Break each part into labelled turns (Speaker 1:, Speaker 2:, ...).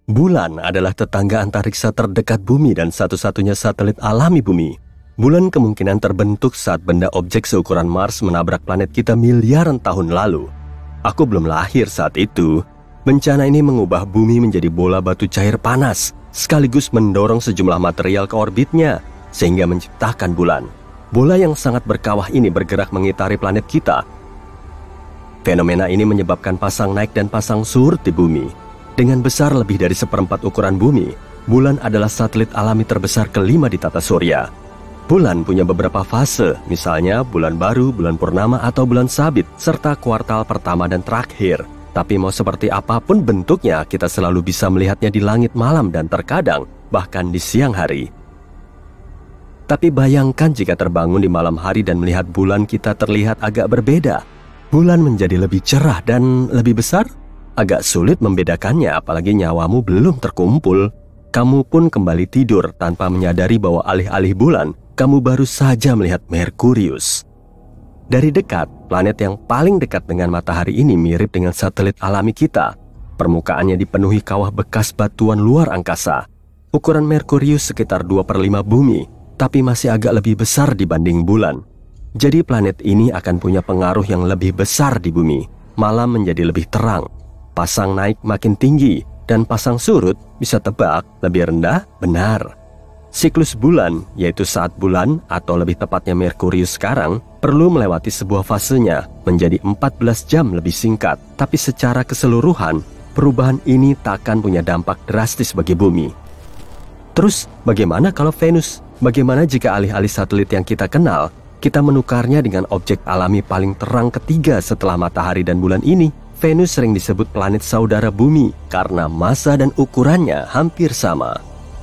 Speaker 1: Bulan adalah tetangga antariksa terdekat Bumi dan satu-satunya satelit alami Bumi. Bulan kemungkinan terbentuk saat benda objek seukuran Mars menabrak planet kita miliaran tahun lalu. Aku belum lahir saat itu. Bencana ini mengubah Bumi menjadi bola batu cair panas, sekaligus mendorong sejumlah material ke orbitnya, sehingga menciptakan bulan. Bola yang sangat berkawah ini bergerak mengitari planet kita. Fenomena ini menyebabkan pasang naik dan pasang surut di Bumi. Dengan besar lebih dari 1/4 ukuran Bumi, bulan adalah satelit alami terbesar kelima di tata surya. Bulan punya beberapa fase, misalnya bulan baru, bulan purnama, atau bulan sabit, serta kuartal pertama dan terakhir. Tapi mau seperti apapun bentuknya, kita selalu bisa melihatnya di langit malam dan terkadang bahkan di siang hari. Tapi bayangkan jika terbangun di malam hari dan melihat bulan kita terlihat agak berbeda. Bulan menjadi lebih cerah dan lebih besar? Agak sulit membedakannya, apalagi nyawamu belum terkumpul. Kamu pun kembali tidur tanpa menyadari bahwa alih-alih bulan, kamu baru saja melihat Merkurius. Dari dekat, planet yang paling dekat dengan matahari ini mirip dengan satelit alami kita. Permukaannya dipenuhi kawah bekas batuan luar angkasa. Ukuran Merkurius sekitar 2/5 Bumi, tapi masih agak lebih besar dibanding bulan. Jadi planet ini akan punya pengaruh yang lebih besar di Bumi. Malam menjadi lebih terang. Pasang naik makin tinggi, dan pasang surut bisa tebak lebih rendah, benar. Siklus bulan, yaitu saat bulan atau lebih tepatnya Merkurius sekarang, perlu melewati sebuah fasenya menjadi 14 jam lebih singkat. Tapi secara keseluruhan, perubahan ini takkan punya dampak drastis bagi Bumi. Terus, bagaimana kalau Venus? Bagaimana jika alih-alih satelit yang kita kenal, kita menukarnya dengan objek alami paling terang ketiga setelah matahari dan bulan ini? Venus sering disebut planet saudara Bumi karena massa dan ukurannya hampir sama.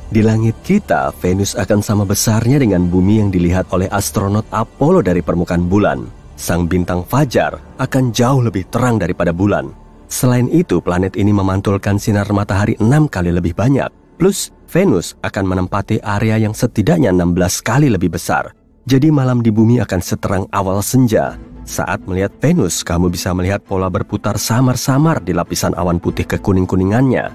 Speaker 1: Di langit kita, Venus akan sama besarnya dengan Bumi yang dilihat oleh astronot Apollo dari permukaan bulan. Sang bintang fajar akan jauh lebih terang daripada bulan. Selain itu, planet ini memantulkan sinar matahari 6 kali lebih banyak. Plus, Venus akan menempati area yang setidaknya 16 kali lebih besar. Jadi malam di Bumi akan seterang awal senja. Saat melihat Venus, kamu bisa melihat pola berputar samar-samar di lapisan awan putih kekuning-kuningannya.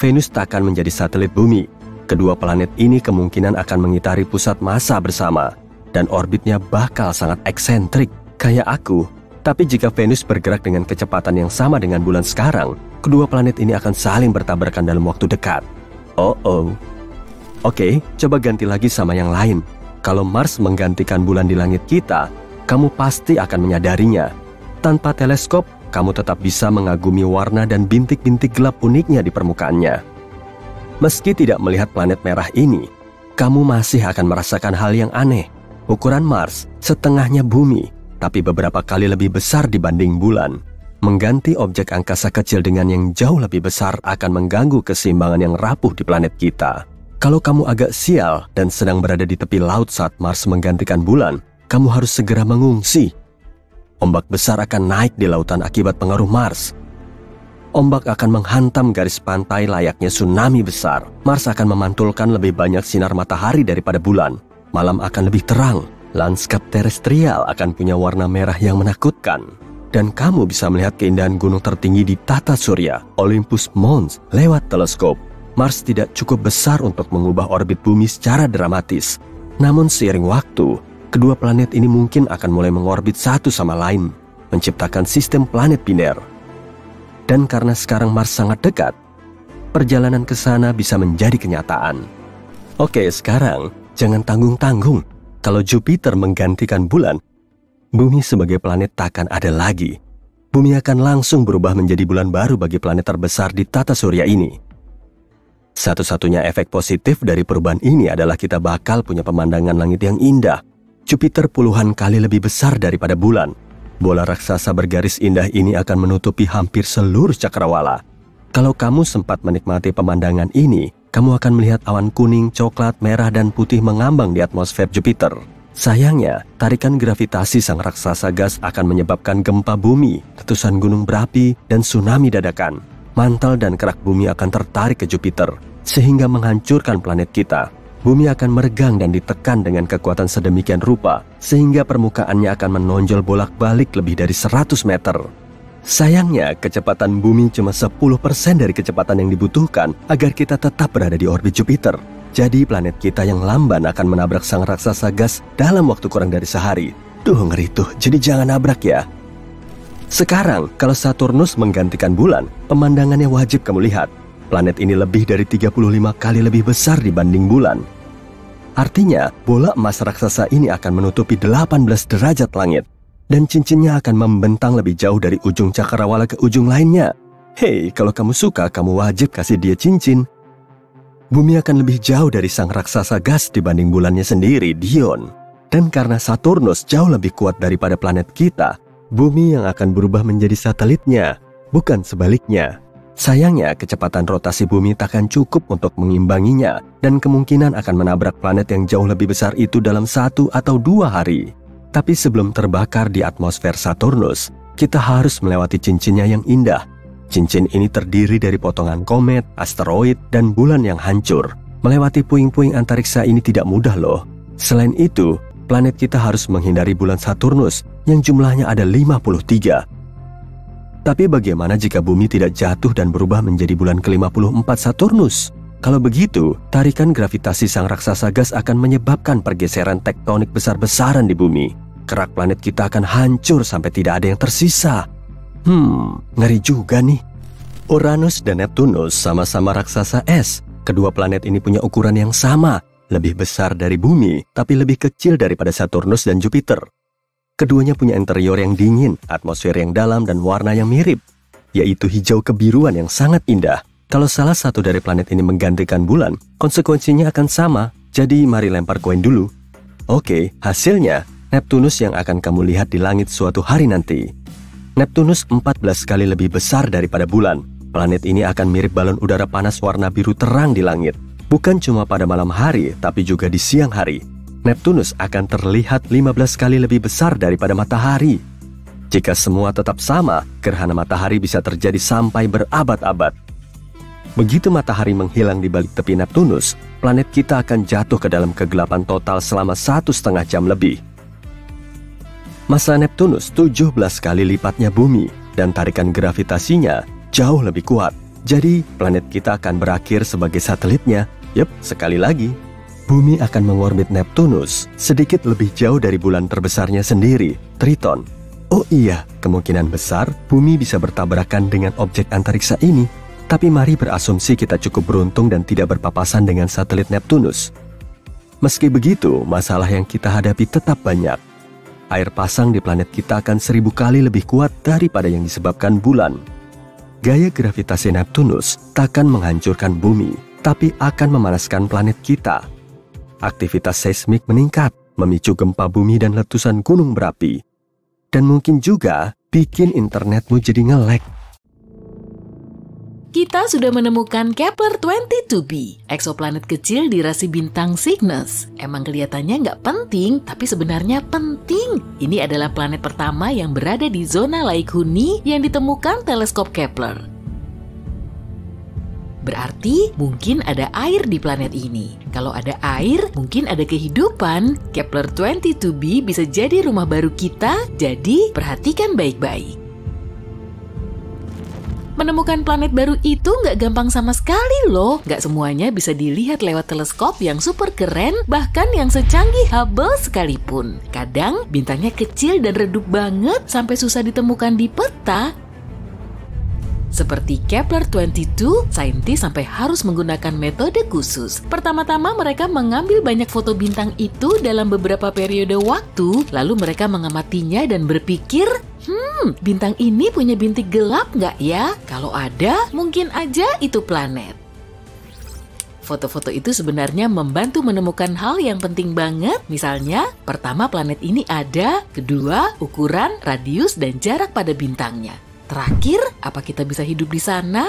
Speaker 1: Venus tak akan menjadi satelit Bumi. Kedua planet ini kemungkinan akan mengitari pusat massa bersama, dan orbitnya bakal sangat eksentrik, kayak aku. Tapi jika Venus bergerak dengan kecepatan yang sama dengan bulan sekarang, kedua planet ini akan saling bertabrakan dalam waktu dekat. Oke, coba ganti lagi sama yang lain. Kalau Mars menggantikan bulan di langit kita, kamu pasti akan menyadarinya. Tanpa teleskop, kamu tetap bisa mengagumi warna dan bintik-bintik gelap uniknya di permukaannya. Meski tidak melihat planet merah ini, kamu masih akan merasakan hal yang aneh. Ukuran Mars setengahnya Bumi, tapi beberapa kali lebih besar dibanding bulan. Mengganti objek angkasa kecil dengan yang jauh lebih besar akan mengganggu keseimbangan yang rapuh di planet kita. Kalau kamu agak sial dan sedang berada di tepi laut saat Mars menggantikan bulan, kamu harus segera mengungsi. Ombak besar akan naik di lautan akibat pengaruh Mars. Ombak akan menghantam garis pantai layaknya tsunami besar. Mars akan memantulkan lebih banyak sinar matahari daripada bulan. Malam akan lebih terang. Lanskap terestrial akan punya warna merah yang menakutkan. Dan kamu bisa melihat keindahan gunung tertinggi di tata surya, Olympus Mons, lewat teleskop. Mars tidak cukup besar untuk mengubah orbit Bumi secara dramatis. Namun seiring waktu, kedua planet ini mungkin akan mulai mengorbit satu sama lain, menciptakan sistem planet biner. Dan karena sekarang Mars sangat dekat, perjalanan ke sana bisa menjadi kenyataan. Oke, sekarang jangan tanggung-tanggung. Kalau Jupiter menggantikan bulan, Bumi sebagai planet takkan ada lagi. Bumi akan langsung berubah menjadi bulan baru bagi planet terbesar di tata surya ini. Satu-satunya efek positif dari perubahan ini adalah kita bakal punya pemandangan langit yang indah. Jupiter puluhan kali lebih besar daripada bulan. Bola raksasa bergaris indah ini akan menutupi hampir seluruh cakrawala. Kalau kamu sempat menikmati pemandangan ini, kamu akan melihat awan kuning, coklat, merah, dan putih mengambang di atmosfer Jupiter. Sayangnya, tarikan gravitasi sang raksasa gas akan menyebabkan gempa bumi, letusan gunung berapi, dan tsunami dadakan. Mantel dan kerak bumi akan tertarik ke Jupiter, sehingga menghancurkan planet kita. Bumi akan meregang dan ditekan dengan kekuatan sedemikian rupa, sehingga permukaannya akan menonjol bolak-balik lebih dari 100 meter. Sayangnya, kecepatan bumi cuma 10% dari kecepatan yang dibutuhkan agar kita tetap berada di orbit Jupiter. Jadi planet kita yang lamban akan menabrak sang raksasa gas dalam waktu kurang dari sehari. Duh, ngeri tuh, jadi jangan nabrak ya. Sekarang, kalau Saturnus menggantikan bulan, pemandangannya wajib kamu lihat. Planet ini lebih dari 35 kali lebih besar dibanding bulan. Artinya, bola emas raksasa ini akan menutupi 18 derajat langit. Dan cincinnya akan membentang lebih jauh dari ujung cakrawala ke ujung lainnya. Hei, kalau kamu suka, kamu wajib kasih dia cincin. Bumi akan lebih jauh dari sang raksasa gas dibanding bulannya sendiri, Dion. Dan karena Saturnus jauh lebih kuat daripada planet kita, bumi yang akan berubah menjadi satelitnya, bukan sebaliknya. Sayangnya, kecepatan rotasi bumi takkan cukup untuk mengimbanginya, dan kemungkinan akan menabrak planet yang jauh lebih besar itu dalam 1 atau 2 hari. Tapi sebelum terbakar di atmosfer Saturnus, kita harus melewati cincinnya yang indah. Cincin ini terdiri dari potongan komet, asteroid, dan bulan yang hancur. Melewati puing-puing antariksa ini tidak mudah loh. Selain itu, planet kita harus menghindari bulan Saturnus yang jumlahnya ada 53. Tapi bagaimana jika bumi tidak jatuh dan berubah menjadi bulan ke-54 Saturnus? Kalau begitu, tarikan gravitasi sang raksasa gas akan menyebabkan pergeseran tektonik besar-besaran di bumi. Kerak planet kita akan hancur sampai tidak ada yang tersisa. Ngeri juga nih. Uranus dan Neptunus sama-sama raksasa es. Kedua planet ini punya ukuran yang sama, lebih besar dari bumi, tapi lebih kecil daripada Saturnus dan Jupiter. Keduanya punya interior yang dingin, atmosfer yang dalam, dan warna yang mirip, yaitu hijau kebiruan yang sangat indah. Kalau salah satu dari planet ini menggantikan bulan, konsekuensinya akan sama. Jadi mari lempar koin dulu. Oke, hasilnya Neptunus yang akan kamu lihat di langit suatu hari nanti. Neptunus 14 kali lebih besar daripada bulan. Planet ini akan mirip balon udara panas warna biru terang di langit. Bukan cuma pada malam hari, tapi juga di siang hari. Neptunus akan terlihat 15 kali lebih besar daripada matahari. Jika semua tetap sama, gerhana matahari bisa terjadi sampai berabad-abad. Begitu matahari menghilang di balik tepi Neptunus, planet kita akan jatuh ke dalam kegelapan total selama 1,5 jam lebih. Massa Neptunus 17 kali lipatnya bumi, dan tarikan gravitasinya jauh lebih kuat. Jadi, planet kita akan berakhir sebagai satelitnya. Yep, sekali lagi. Bumi akan mengorbit Neptunus sedikit lebih jauh dari bulan terbesarnya sendiri, Triton. Oh iya, kemungkinan besar bumi bisa bertabrakan dengan objek antariksa ini. Tapi mari berasumsi kita cukup beruntung dan tidak berpapasan dengan satelit Neptunus. Meski begitu, masalah yang kita hadapi tetap banyak. Air pasang di planet kita akan 1000 kali lebih kuat daripada yang disebabkan bulan. Gaya gravitasi Neptunus takkan menghancurkan bumi, tapi akan memanaskan planet kita. Aktivitas seismik meningkat, memicu gempa bumi dan letusan gunung berapi. Dan mungkin juga bikin internetmu jadi nge-lag.
Speaker 2: Kita sudah menemukan Kepler-22b, eksoplanet kecil di rasi bintang Cygnus. Emang kelihatannya nggak penting, tapi sebenarnya penting. Ini adalah planet pertama yang berada di zona Laik Huni yang ditemukan teleskop Kepler. Berarti mungkin ada air di planet ini. Kalau ada air, mungkin ada kehidupan. Kepler-22b bisa jadi rumah baru kita, jadi perhatikan baik-baik. Menemukan planet baru itu nggak gampang sama sekali loh. Nggak semuanya bisa dilihat lewat teleskop yang super keren, bahkan yang secanggih Hubble sekalipun. Kadang bintangnya kecil dan redup banget sampai susah ditemukan di peta. Seperti Kepler-22, saintis sampai harus menggunakan metode khusus. Pertama-tama mereka mengambil banyak foto bintang itu dalam beberapa periode waktu, lalu mereka mengamatinya dan berpikir, bintang ini punya bintik gelap nggak ya? Kalau ada, mungkin aja itu planet. Foto-foto itu sebenarnya membantu menemukan hal yang penting banget. Misalnya, pertama planet ini ada, kedua, ukuran, radius, dan jarak pada bintangnya. Terakhir, apa kita bisa hidup di sana?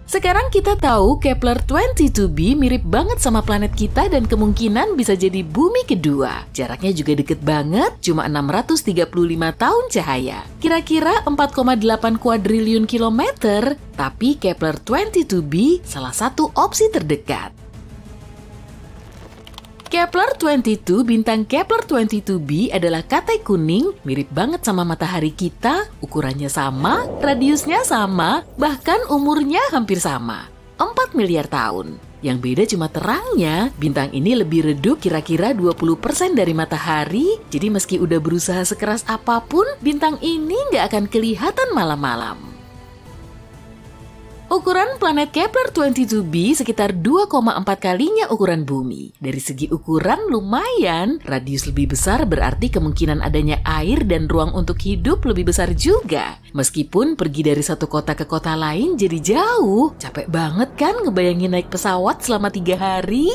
Speaker 2: Sekarang kita tahu Kepler-22b mirip banget sama planet kita dan kemungkinan bisa jadi bumi kedua. Jaraknya juga deket banget, cuma 635 tahun cahaya. Kira-kira 4,8 kuadriliun kilometer, tapi Kepler-22b salah satu opsi terdekat. Kepler-22, bintang Kepler-22b adalah katai kuning, mirip banget sama matahari kita, ukurannya sama, radiusnya sama, bahkan umurnya hampir sama, 4 miliar tahun. Yang beda cuma terangnya, bintang ini lebih redup kira-kira 20% dari matahari, jadi meski udah berusaha sekeras apapun, bintang ini nggak akan kelihatan malam-malam. Ukuran planet Kepler-22b sekitar 2,4 kalinya ukuran bumi. Dari segi ukuran lumayan, radius lebih besar berarti kemungkinan adanya air dan ruang untuk hidup lebih besar juga. Meskipun pergi dari satu kota ke kota lain jadi jauh. Capek banget kan ngebayangin naik pesawat selama 3 hari?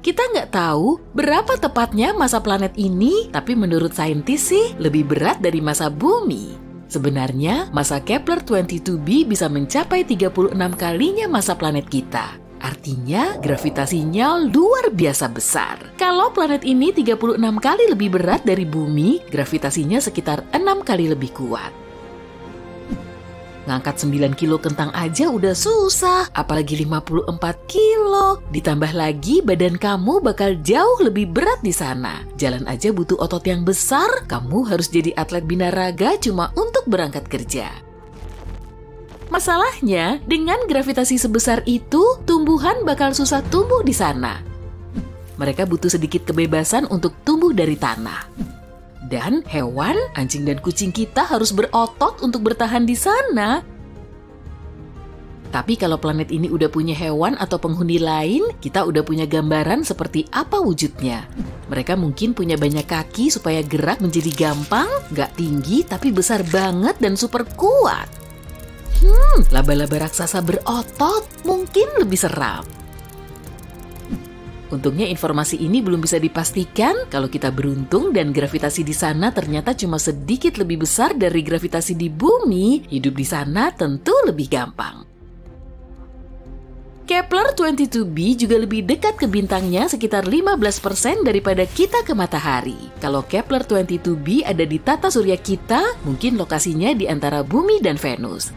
Speaker 2: Kita nggak tahu berapa tepatnya masa planet ini, tapi menurut saintis sih lebih berat dari masa bumi. Sebenarnya, masa Kepler-22b bisa mencapai 36 kalinya masa planet kita. Artinya, gravitasinya luar biasa besar. Kalau planet ini 36 kali lebih berat dari bumi, gravitasinya sekitar 6 kali lebih kuat. Ngangkat 9 kilo kentang aja udah susah, apalagi 54 kilo. Ditambah lagi badan kamu bakal jauh lebih berat di sana. Jalan aja butuh otot yang besar, kamu harus jadi atlet binaraga cuma untuk berangkat kerja. Masalahnya, dengan gravitasi sebesar itu, tumbuhan bakal susah tumbuh di sana. Mereka butuh sedikit kebebasan untuk tumbuh dari tanah. Dan hewan, anjing dan kucing kita harus berotot untuk bertahan di sana. Tapi kalau planet ini udah punya hewan atau penghuni lain, kita udah punya gambaran seperti apa wujudnya. Mereka mungkin punya banyak kaki supaya gerak menjadi gampang, nggak tinggi tapi besar banget dan super kuat. Laba-laba raksasa berotot mungkin lebih seram. Untungnya informasi ini belum bisa dipastikan. Kalau kita beruntung dan gravitasi di sana ternyata cuma sedikit lebih besar dari gravitasi di bumi, hidup di sana tentu lebih gampang. Kepler-22b juga lebih dekat ke bintangnya sekitar 15% daripada kita ke matahari. Kalau Kepler-22b ada di tata surya kita, mungkin lokasinya di antara bumi dan Venus.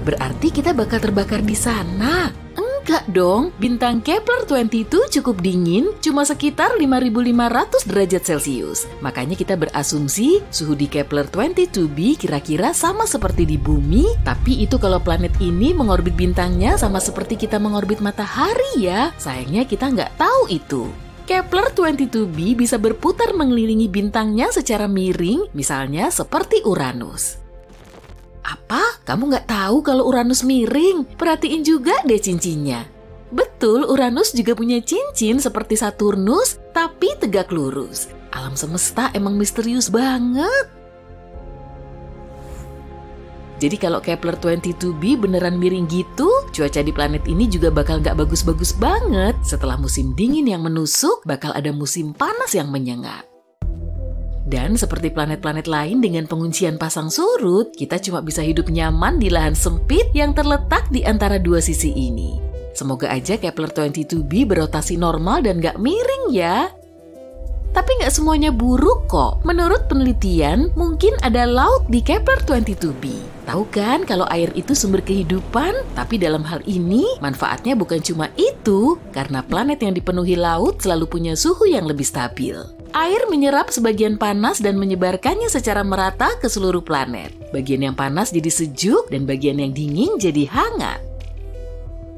Speaker 2: Berarti kita bakal terbakar di sana. Enggak dong, bintang Kepler-22 cukup dingin, cuma sekitar 5.500 derajat Celcius. Makanya kita berasumsi suhu di Kepler-22b kira-kira sama seperti di bumi, tapi itu kalau planet ini mengorbit bintangnya sama seperti kita mengorbit matahari ya. Sayangnya kita nggak tahu itu. Kepler-22b bisa berputar mengelilingi bintangnya secara miring, misalnya seperti Uranus. Apa? Kamu nggak tahu kalau Uranus miring? Perhatiin juga deh cincinnya. Betul, Uranus juga punya cincin seperti Saturnus, tapi tegak lurus. Alam semesta emang misterius banget. Jadi kalau Kepler-22b beneran miring gitu, cuaca di planet ini juga bakal nggak bagus-bagus banget. Setelah musim dingin yang menusuk, bakal ada musim panas yang menyengat. Dan seperti planet-planet lain dengan penguncian pasang surut, kita cuma bisa hidup nyaman di lahan sempit yang terletak di antara dua sisi ini. Semoga aja Kepler-22b berotasi normal dan gak miring ya. Tapi gak semuanya buruk kok. Menurut penelitian, mungkin ada laut di Kepler-22b. Tahu kan kalau air itu sumber kehidupan? Tapi dalam hal ini, manfaatnya bukan cuma itu, karena planet yang dipenuhi laut selalu punya suhu yang lebih stabil. Air menyerap sebagian panas dan menyebarkannya secara merata ke seluruh planet. Bagian yang panas jadi sejuk dan bagian yang dingin jadi hangat.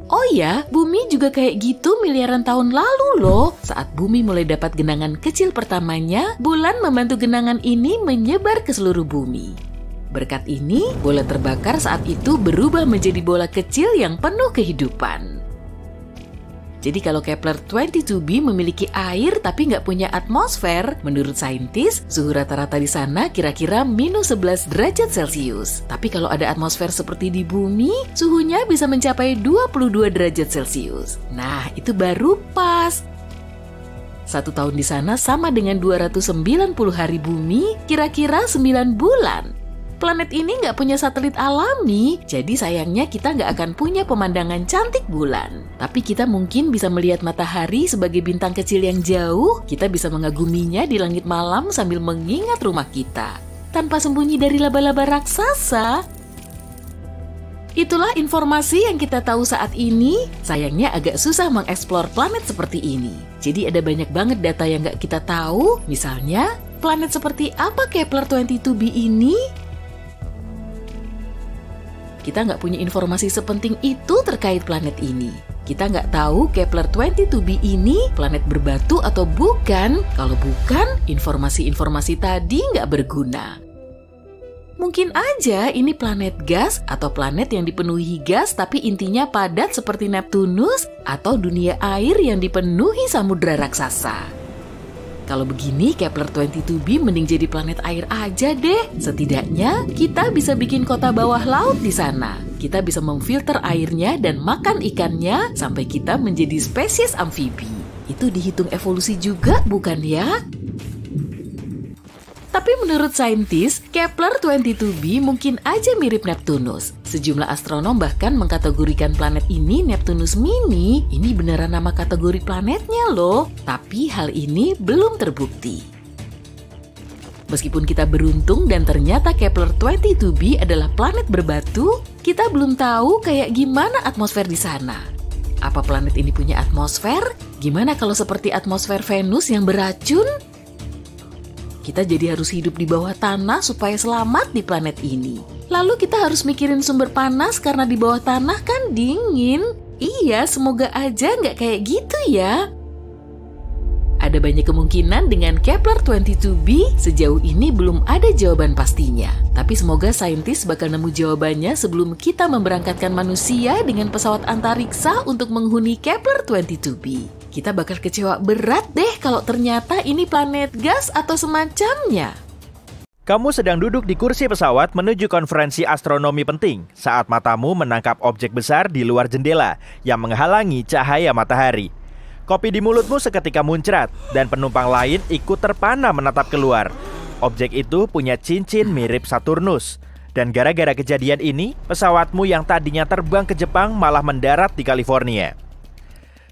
Speaker 2: Oh ya, bumi juga kayak gitu miliaran tahun lalu loh. Saat bumi mulai dapat genangan kecil pertamanya, bulan membantu genangan ini menyebar ke seluruh bumi. Berkat ini, bola terbakar saat itu berubah menjadi bola kecil yang penuh kehidupan. Jadi kalau Kepler-22b memiliki air tapi nggak punya atmosfer, menurut saintis, suhu rata-rata di sana kira-kira -11 derajat Celcius. Tapi kalau ada atmosfer seperti di bumi, suhunya bisa mencapai 22 derajat Celcius. Nah, itu baru pas. 1 tahun di sana sama dengan 290 hari bumi, kira-kira 9 bulan. Planet ini nggak punya satelit alami, jadi sayangnya kita nggak akan punya pemandangan cantik bulan. Tapi kita mungkin bisa melihat matahari sebagai bintang kecil yang jauh, kita bisa mengaguminya di langit malam sambil mengingat rumah kita. Tanpa sembunyi dari laba-laba raksasa. Itulah informasi yang kita tahu saat ini. Sayangnya agak susah mengeksplor planet seperti ini. Jadi ada banyak banget data yang nggak kita tahu. Misalnya, planet seperti apa Kepler 22b ini? Kita nggak punya informasi sepenting itu terkait planet ini. Kita nggak tahu Kepler 22b ini planet berbatu atau bukan. Kalau bukan, informasi-informasi tadi nggak berguna. Mungkin aja ini planet gas atau planet yang dipenuhi gas tapi intinya padat seperti Neptunus atau dunia air yang dipenuhi samudra raksasa. Kalau begini Kepler 22b mending jadi planet air aja deh. Setidaknya kita bisa bikin kota bawah laut di sana. Kita bisa memfilter airnya dan makan ikannya sampai kita menjadi spesies amfibi. Itu dihitung evolusi juga bukan ya? Tapi menurut saintis, Kepler 22b mungkin aja mirip Neptunus. Sejumlah astronom bahkan mengkategorikan planet ini Neptunus Mini. Ini beneran nama kategori planetnya loh. Tapi hal ini belum terbukti. Meskipun kita beruntung dan ternyata Kepler 22b adalah planet berbatu, kita belum tahu kayak gimana atmosfer di sana. Apa planet ini punya atmosfer? Gimana kalau seperti atmosfer Venus yang beracun? Kita jadi harus hidup di bawah tanah supaya selamat di planet ini. Lalu kita harus mikirin sumber panas karena di bawah tanah kan dingin. Iya, semoga aja nggak kayak gitu ya. Ada banyak kemungkinan dengan Kepler 22b, sejauh ini belum ada jawaban pastinya. Tapi semoga saintis bakal nemu jawabannya sebelum kita memberangkatkan manusia dengan pesawat antariksa untuk menghuni Kepler 22b. Kita bakal kecewa berat deh kalau ternyata ini planet gas atau semacamnya.
Speaker 3: Kamu sedang duduk di kursi pesawat menuju konferensi astronomi penting saat matamu menangkap objek besar di luar jendela yang menghalangi cahaya matahari. Kopi di mulutmu seketika muncrat dan penumpang lain ikut terpana menatap keluar. Objek itu punya cincin mirip Saturnus. Dan gara-gara kejadian ini, pesawatmu yang tadinya terbang ke Jepang malah mendarat di California.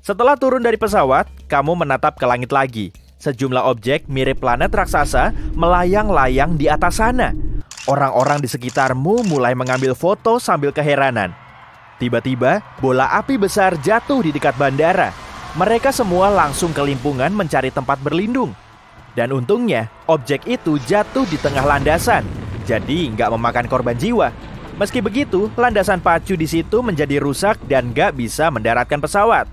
Speaker 3: Setelah turun dari pesawat, kamu menatap ke langit lagi. Sejumlah objek mirip planet raksasa melayang-layang di atas sana. Orang-orang di sekitarmu mulai mengambil foto sambil keheranan. Tiba-tiba, bola api besar jatuh di dekat bandara. Mereka semua langsung kelimpungan mencari tempat berlindung. Dan untungnya, objek itu jatuh di tengah landasan. Jadi nggak memakan korban jiwa. Meski begitu, landasan pacu di situ menjadi rusak dan nggak bisa mendaratkan pesawat.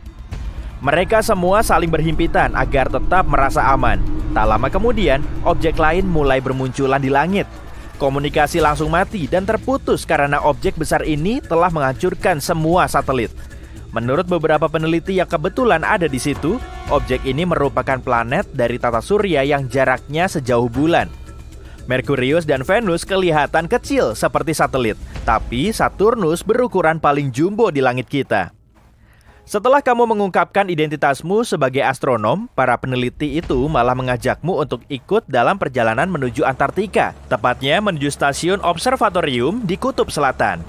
Speaker 3: Mereka semua saling berhimpitan agar tetap merasa aman. Tak lama kemudian, objek lain mulai bermunculan di langit. Komunikasi langsung mati dan terputus karena objek besar ini telah menghancurkan semua satelit. Menurut beberapa peneliti yang kebetulan ada di situ, objek ini merupakan planet dari tata surya yang jaraknya sejauh bulan. Merkurius dan Venus kelihatan kecil seperti satelit, tapi Saturnus berukuran paling jumbo di langit kita. Setelah kamu mengungkapkan identitasmu sebagai astronom, para peneliti itu malah mengajakmu untuk ikut dalam perjalanan menuju Antartika, tepatnya menuju stasiun observatorium di Kutub Selatan.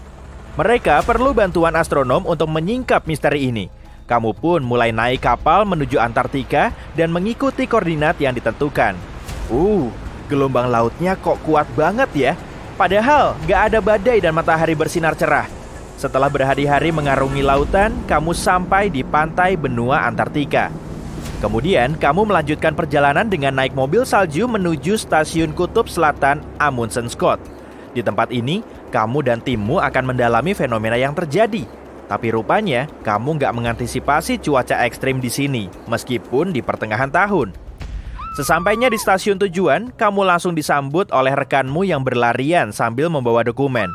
Speaker 3: Mereka perlu bantuan astronom untuk menyingkap misteri ini. Kamu pun mulai naik kapal menuju Antartika dan mengikuti koordinat yang ditentukan. Gelombang lautnya kok kuat banget ya? Padahal gak ada badai dan matahari bersinar cerah. Setelah berhari-hari mengarungi lautan, kamu sampai di pantai benua Antartika. Kemudian, kamu melanjutkan perjalanan dengan naik mobil salju menuju stasiun Kutub Selatan Amundsen Scott. Di tempat ini, kamu dan timmu akan mendalami fenomena yang terjadi. Tapi rupanya, kamu nggak mengantisipasi cuaca ekstrim di sini, meskipun di pertengahan tahun. Sesampainya di stasiun tujuan, kamu langsung disambut oleh rekanmu yang berlarian sambil membawa dokumen.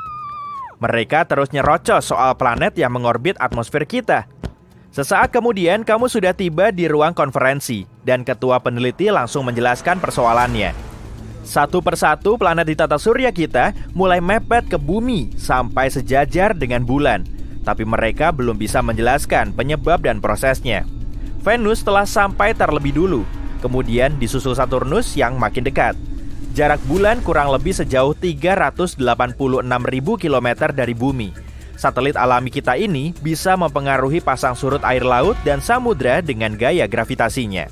Speaker 3: Mereka terus nyerocos soal planet yang mengorbit atmosfer kita. Sesaat kemudian kamu sudah tiba di ruang konferensi dan ketua peneliti langsung menjelaskan persoalannya. Satu persatu planet di tata surya kita mulai mepet ke bumi sampai sejajar dengan bulan. Tapi mereka belum bisa menjelaskan penyebab dan prosesnya. Venus telah sampai terlebih dulu, kemudian disusul Saturnus yang makin dekat. Jarak bulan kurang lebih sejauh 386.000 km dari bumi. Satelit alami kita ini bisa mempengaruhi pasang surut air laut dan samudra dengan gaya gravitasinya.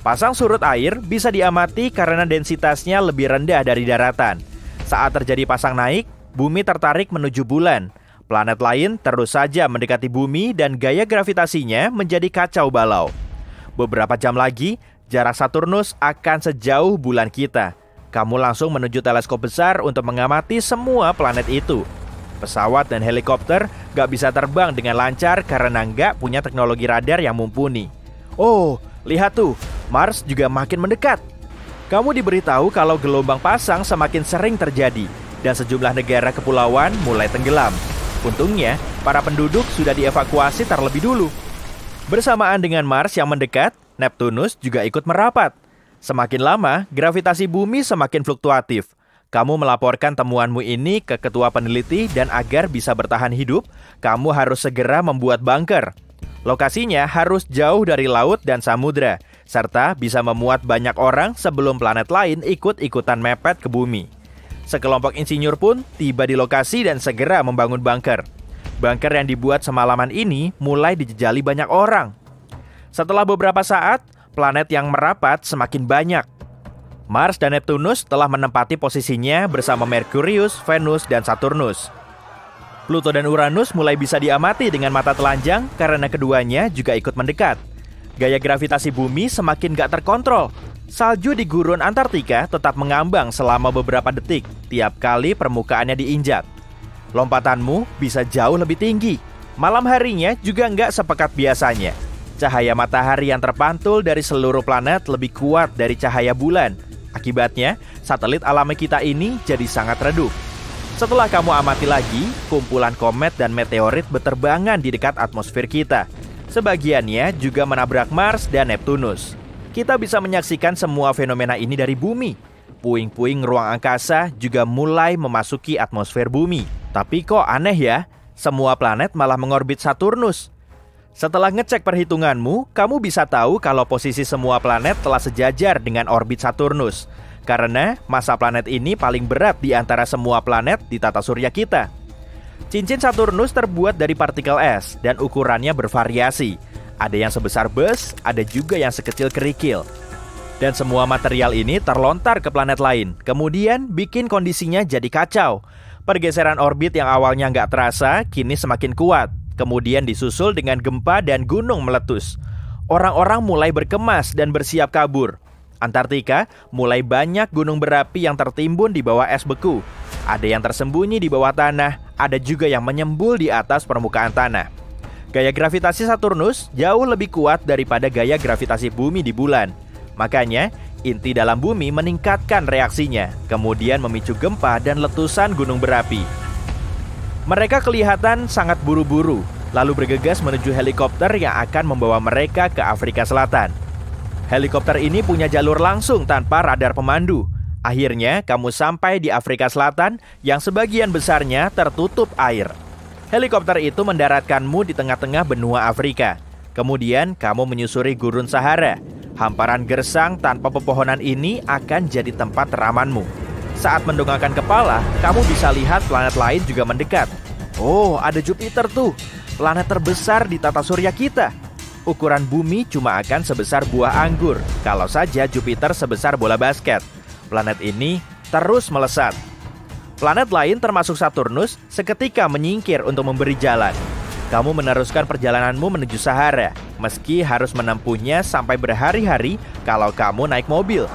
Speaker 3: Pasang surut air bisa diamati karena densitasnya lebih rendah dari daratan. Saat terjadi pasang naik, bumi tertarik menuju bulan. Planet lain terus saja mendekati bumi dan gaya gravitasinya menjadi kacau balau. Beberapa jam lagi, jarak Saturnus akan sejauh bulan kita. Kamu langsung menuju teleskop besar untuk mengamati semua planet itu. Pesawat dan helikopter gak bisa terbang dengan lancar karena gak punya teknologi radar yang mumpuni. Oh, lihat tuh, Mars juga makin mendekat. Kamu diberitahu kalau gelombang pasang semakin sering terjadi dan sejumlah negara kepulauan mulai tenggelam. Untungnya, para penduduk sudah dievakuasi terlebih dulu. Bersamaan dengan Mars yang mendekat, Neptunus juga ikut merapat. Semakin lama, gravitasi bumi semakin fluktuatif. Kamu melaporkan temuanmu ini ke ketua peneliti dan agar bisa bertahan hidup, kamu harus segera membuat bunker. Lokasinya harus jauh dari laut dan samudra, serta bisa memuat banyak orang sebelum planet lain ikut-ikutan mepet ke bumi. Sekelompok insinyur pun tiba di lokasi dan segera membangun bunker. Bunker yang dibuat semalaman ini mulai dijejali banyak orang. Setelah beberapa saat, planet yang merapat semakin banyak. Mars dan Neptunus telah menempati posisinya bersama Merkurius, Venus, dan Saturnus. Pluto dan Uranus mulai bisa diamati dengan mata telanjang karena keduanya juga ikut mendekat. Gaya gravitasi bumi semakin gak terkontrol. Salju di gurun Antartika tetap mengambang selama beberapa detik tiap kali permukaannya diinjak. Lompatanmu bisa jauh lebih tinggi. Malam harinya juga nggak sepekat biasanya. Cahaya matahari yang terpantul dari seluruh planet lebih kuat dari cahaya bulan. Akibatnya, satelit alami kita ini jadi sangat redup. Setelah kamu amati lagi, kumpulan komet dan meteorit berterbangan di dekat atmosfer kita. Sebagiannya juga menabrak Mars dan Neptunus. Kita bisa menyaksikan semua fenomena ini dari bumi. Puing-puing ruang angkasa juga mulai memasuki atmosfer bumi. Tapi kok aneh ya, semua planet malah mengorbit Saturnus. Setelah ngecek perhitunganmu, kamu bisa tahu kalau posisi semua planet telah sejajar dengan orbit Saturnus. Karena massa planet ini paling berat di antara semua planet di tata surya kita. Cincin Saturnus terbuat dari partikel es dan ukurannya bervariasi. Ada yang sebesar bus, ada juga yang sekecil kerikil. Dan semua material ini terlontar ke planet lain, kemudian bikin kondisinya jadi kacau. Pergeseran orbit yang awalnya nggak terasa, kini semakin kuat. Kemudian disusul dengan gempa dan gunung meletus. Orang-orang mulai berkemas dan bersiap kabur. Antartika mulai banyak gunung berapi yang tertimbun di bawah es beku. Ada yang tersembunyi di bawah tanah, ada juga yang menyembul di atas permukaan tanah. Gaya gravitasi Saturnus jauh lebih kuat daripada gaya gravitasi bumi di bulan. Makanya, inti dalam bumi meningkatkan reaksinya, kemudian memicu gempa dan letusan gunung berapi. Mereka kelihatan sangat buru-buru, lalu bergegas menuju helikopter yang akan membawa mereka ke Afrika Selatan. Helikopter ini punya jalur langsung tanpa radar pemandu. Akhirnya, kamu sampai di Afrika Selatan yang sebagian besarnya tertutup air. Helikopter itu mendaratkanmu di tengah-tengah benua Afrika. Kemudian kamu menyusuri gurun Sahara. Hamparan gersang tanpa pepohonan ini akan jadi tempat teramanmu. Saat mendongakkan kepala, kamu bisa lihat planet lain juga mendekat. Oh, ada Jupiter tuh, planet terbesar di tata surya kita. Ukuran bumi cuma akan sebesar buah anggur, kalau saja Jupiter sebesar bola basket. Planet ini terus melesat. Planet lain termasuk Saturnus seketika menyingkir untuk memberi jalan. Kamu meneruskan perjalananmu menuju Sahara, meski harus menempuhnya sampai berhari-hari kalau kamu naik mobil.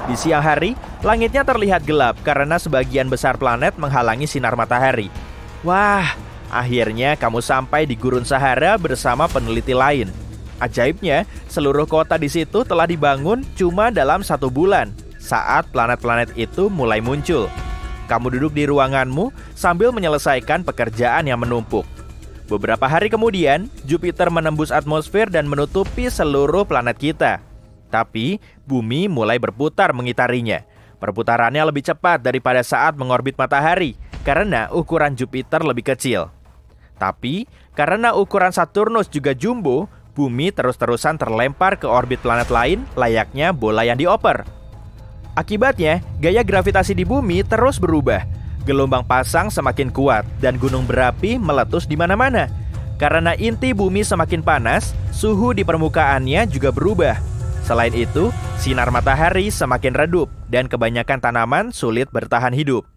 Speaker 3: Di siang hari, langitnya terlihat gelap karena sebagian besar planet menghalangi sinar matahari. Wah, akhirnya kamu sampai di gurun Sahara bersama peneliti lain. Ajaibnya, seluruh kota di situ telah dibangun cuma dalam 1 bulan, saat planet-planet itu mulai muncul. Kamu duduk di ruanganmu sambil menyelesaikan pekerjaan yang menumpuk. Beberapa hari kemudian, Jupiter menembus atmosfer dan menutupi seluruh planet kita. Tapi, bumi mulai berputar mengitarinya. Perputarannya lebih cepat daripada saat mengorbit matahari, karena ukuran Jupiter lebih kecil. Tapi, karena ukuran Saturnus juga jumbo, bumi terus-terusan terlempar ke orbit planet lain layaknya bola yang dioper. Akibatnya, gaya gravitasi di bumi terus berubah. Gelombang pasang semakin kuat dan gunung berapi meletus di mana-mana. Karena inti bumi semakin panas, suhu di permukaannya juga berubah. Selain itu, sinar matahari semakin redup dan kebanyakan tanaman sulit bertahan hidup.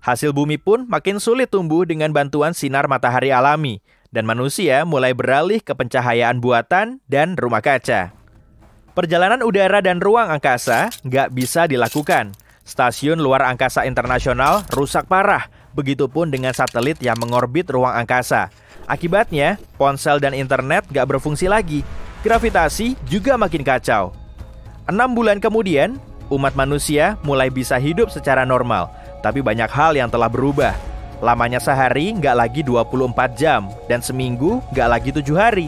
Speaker 3: Hasil bumi pun makin sulit tumbuh dengan bantuan sinar matahari alami, dan manusia mulai beralih ke pencahayaan buatan dan rumah kaca. Perjalanan udara dan ruang angkasa nggak bisa dilakukan. Stasiun luar angkasa internasional rusak parah, begitupun dengan satelit yang mengorbit ruang angkasa. Akibatnya, ponsel dan internet nggak berfungsi lagi. Gravitasi juga makin kacau. 6 bulan kemudian, umat manusia mulai bisa hidup secara normal, tapi banyak hal yang telah berubah. Lamanya sehari nggak lagi 24 jam, dan seminggu nggak lagi 7 hari.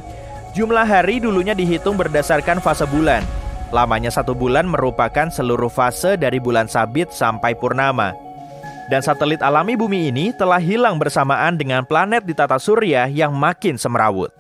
Speaker 3: Jumlah hari dulunya dihitung berdasarkan fase bulan. Lamanya 1 bulan merupakan seluruh fase dari bulan sabit sampai purnama. Dan satelit alami bumi ini telah hilang bersamaan dengan planet di tata surya yang makin semrawut.